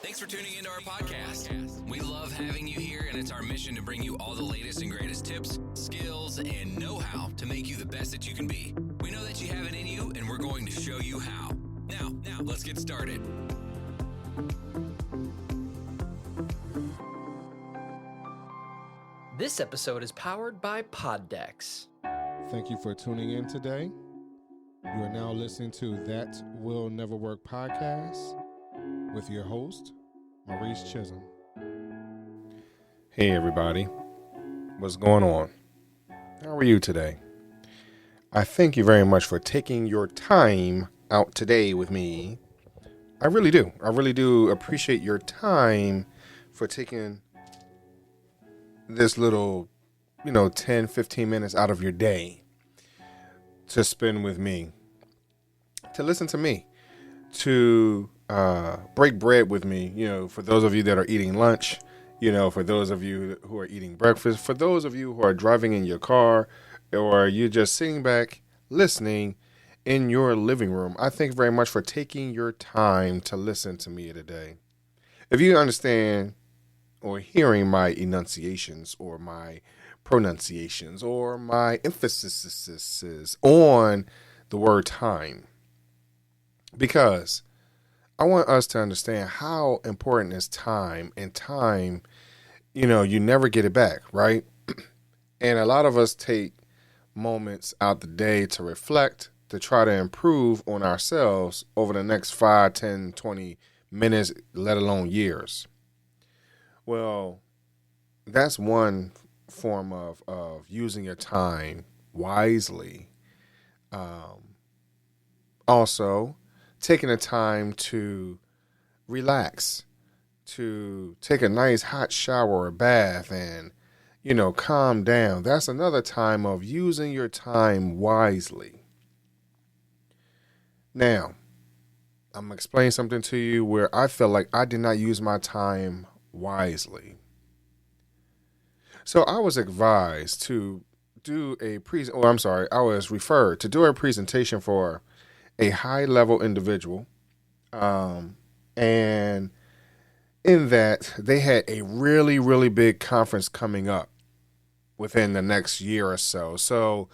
Thanks for tuning into our podcast. We love having you here, and it's our mission to bring you all the latest and greatest tips, skills, and know-how to make you the best that you can be. We know that you have it in you, and we're going to show you how. Now, let's get started. This episode is powered by Poddex. Thank you for tuning in today. You are now listening to That Will Never Work podcast with your host, Maurice Chisholm. Hey everybody, what's going on? How are you today? I thank you very much for taking your time out today with me. I really do. I really do appreciate your time for taking this little, 10, 15 minutes out of your day to spend with me, to listen to me, to break bread with me, for those of you that are eating lunch, for those of you who are eating breakfast, for those of you who are driving in your car, or you're just sitting back listening in your living room. I thank you very much for taking your time to listen to me today. If you understand or hearing my enunciations or my pronunciations or my emphasis on the word time, because I want us to understand how important is time, and time, you never get it back, right? And a lot of us take moments out the day to reflect, to try to improve on ourselves over the next 5, 10, 20 minutes, let alone years. Well, that's one form of using your time wisely. Also, taking the time to relax, to take a nice hot shower or bath and, calm down. That's another time of using your time wisely. Now, I'm going to explain something to you where I feel like I did not use my time wisely. So I was advised to do I was referred to do a presentation for a high-level individual, and in that they had a really, really big conference coming up within the next year or so. So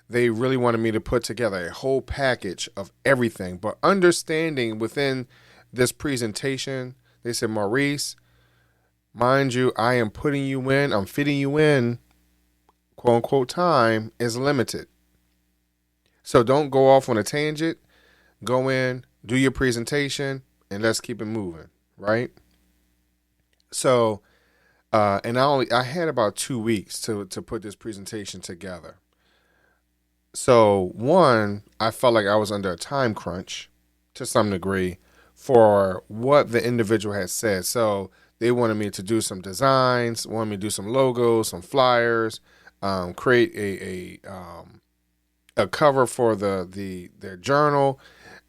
they really wanted me to put together a whole package of everything, but understanding within this presentation, they said, Maurice, mind you, I am putting you in, I'm fitting you in, quote unquote, time is limited. So don't go off on a tangent. Go in, do your presentation, and let's keep it moving, right? So, and I had about 2 weeks to put this presentation together. So one, I felt like I was under a time crunch to some degree for what the individual had said. So they wanted me to do some designs, wanted me to do some logos, some flyers, create a cover for their journal,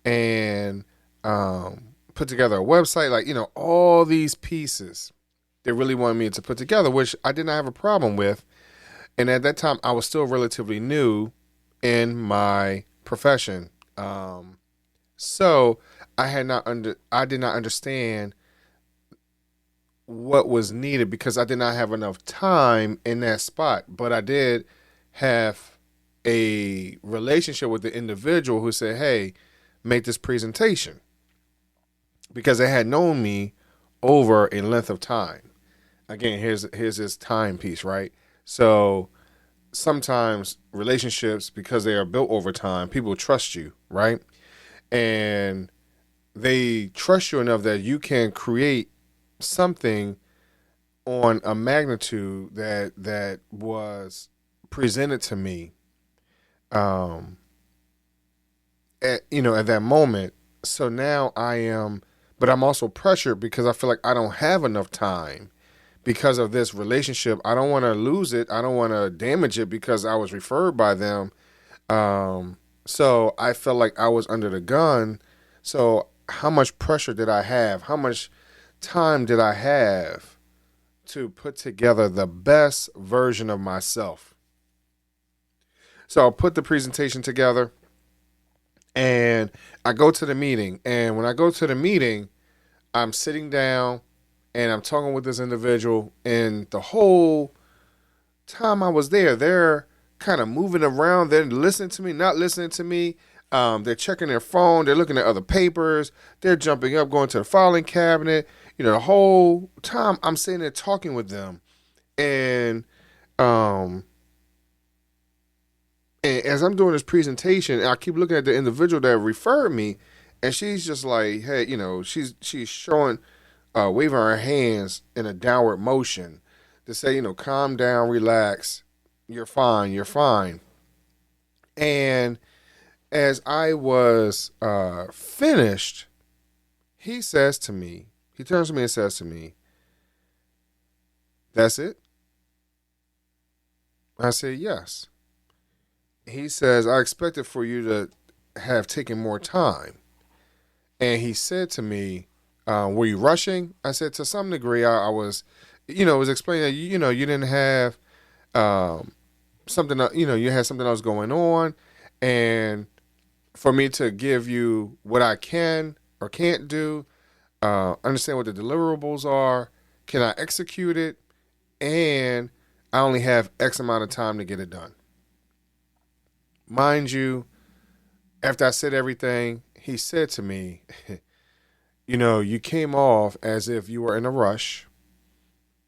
and put together a website, all these pieces they really wanted me to put together, which I did not have a problem with. And at that time, I was still relatively new in my profession. So I did not understand what was needed because I did not have enough time in that spot. But I did have a relationship with the individual who said, hey, make this presentation, because they had known me over a length of time. Again, here's this time piece, right? So sometimes relationships, because they are built over time, people trust you, right? And they trust you enough that you can create something on a magnitude that was presented to me at that moment. So now but I'm also pressured because I feel like I don't have enough time because of this relationship. I don't want to lose it. I don't want to damage it because I was referred by them. So I felt like I was under the gun. So how much pressure did I have? How much time did I have to put together the best version of myself? So I'll put the presentation together and I go to the meeting. And when I go to the meeting, I'm sitting down and I'm talking with this individual, and the whole time I was there, they're kind of moving around. They're listening to me, not listening to me. They're checking their phone. They're looking at other papers. They're jumping up, going to the filing cabinet. The whole time I'm sitting there talking with them. And um, and as I'm doing this presentation, I keep looking at the individual that referred me, and she's just like, hey, she's showing, waving her hands in a downward motion to say, calm down, relax, you're fine, you're fine. And as I was finished, he turns to me and says to me, that's it? I said, yes. He says, I expected for you to have taken more time. And he said to me, were you rushing? I said, to some degree, I was, was explaining that, you didn't have something, you had something else going on. And for me to give you what I can or can't do, understand what the deliverables are, can I execute it? And I only have X amount of time to get it done. Mind you, after I said everything, he said to me, you came off as if you were in a rush.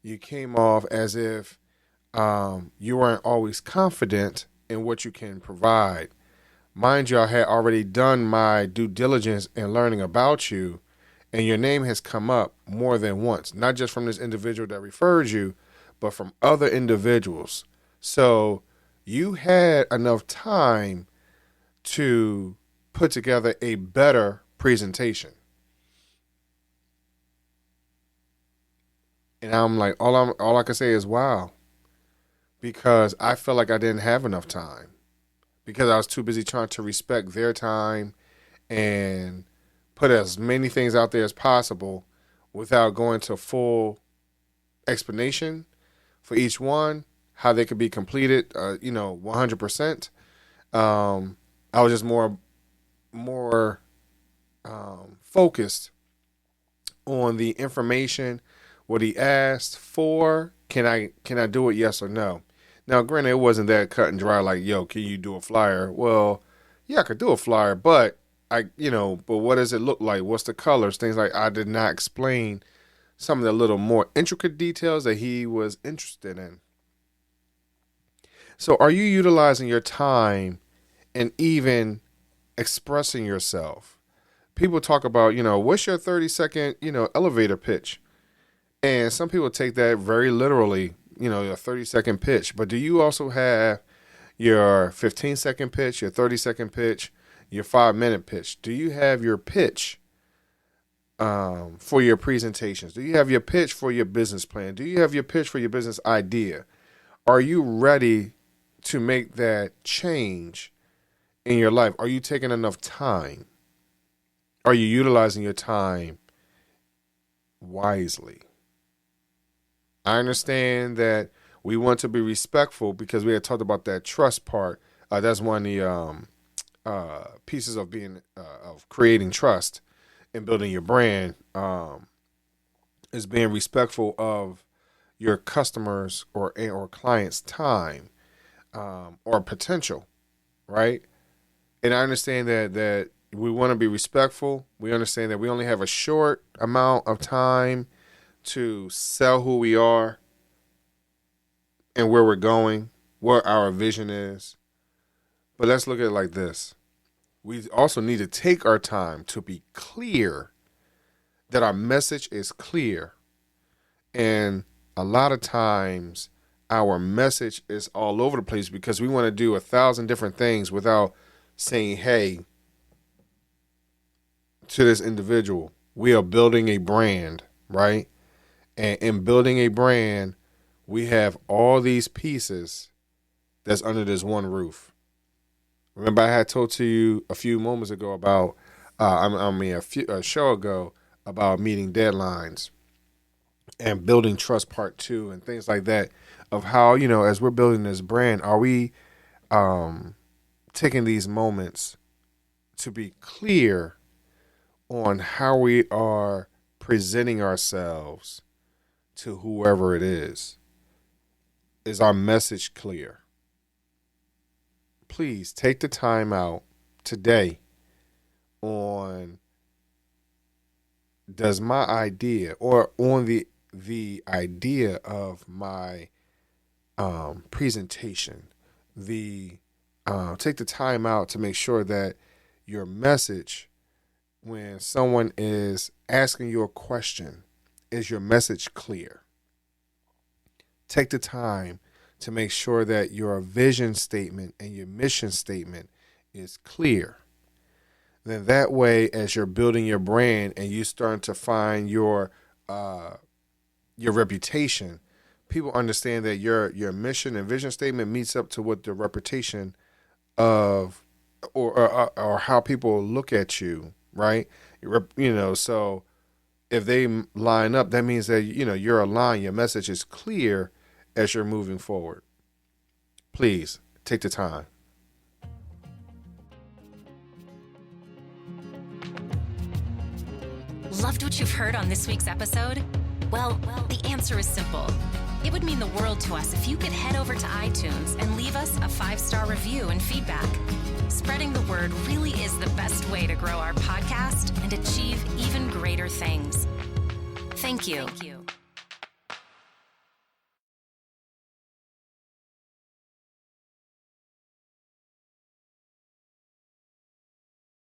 You came off as if you weren't always confident in what you can provide. Mind you, I had already done my due diligence in learning about you, and your name has come up more than once, not just from this individual that referred you, but from other individuals. So you had enough time to put together a better presentation. And I'm like, all I can say is wow, because I felt like I didn't have enough time because I was too busy trying to respect their time and put as many things out there as possible without going to full explanation for each one, how they could be completed, 100%. I was just more focused on the information, what he asked for. Can I do it? Yes or no? Now, granted, it wasn't that cut and dry. Like, yo, can you do a flyer? Well, yeah, I could do a flyer, but but what does it look like? What's the colors? Things like I did not explain some of the little more intricate details that he was interested in. So, are you utilizing your time and even expressing yourself? People talk about, what's your 30-second, elevator pitch? And some people take that very literally, your 30-second pitch. But do you also have your 15-second pitch, your 30-second pitch, your 5-minute pitch? Do you have your pitch for your presentations? Do you have your pitch for your business plan? Do you have your pitch for your business idea? Are you ready to make that change in your life? Are you taking enough time? Are you utilizing your time wisely? I understand that we want to be respectful because we had talked about that trust part. That's one of the pieces of being of creating trust and building your brand is being respectful of your customers or clients' time or potential, right? And I understand that we want to be respectful. We understand that we only have a short amount of time to sell who we are and where we're going, what our vision is. But let's look at it like this. We also need to take our time to be clear that our message is clear. And a lot of times our message is all over the place because we want to do 1,000 different things without saying, hey, to this individual, we are building a brand, right? And in building a brand, we have all these pieces that's under this one roof. Remember, I had told to you a few moments ago about, a show ago about meeting deadlines and building trust part 2 and things like that of how, as we're building this brand, are we taking these moments to be clear on how we are presenting ourselves to whoever it is our message clear? Please take the time out today on, does my idea, or on the idea of my presentation, take the time out to make sure that your message, when someone is asking you a question, is your message clear? Take the time to make sure that your vision statement and your mission statement is clear. Then that way, as you're building your brand and you starting to find your reputation, people understand that your mission and vision statement meets up to what the reputation of or how people look at you, right? So if they line up, that means that you're aligned, your message is clear as you're moving forward. Please take the time. Loved what you've heard on this week's episode? Well, the answer is simple. It would mean the world to us if you could head over to iTunes and leave us a 5-star review and feedback. Spreading the word really is the best way to grow our podcast and achieve even greater things. Thank you.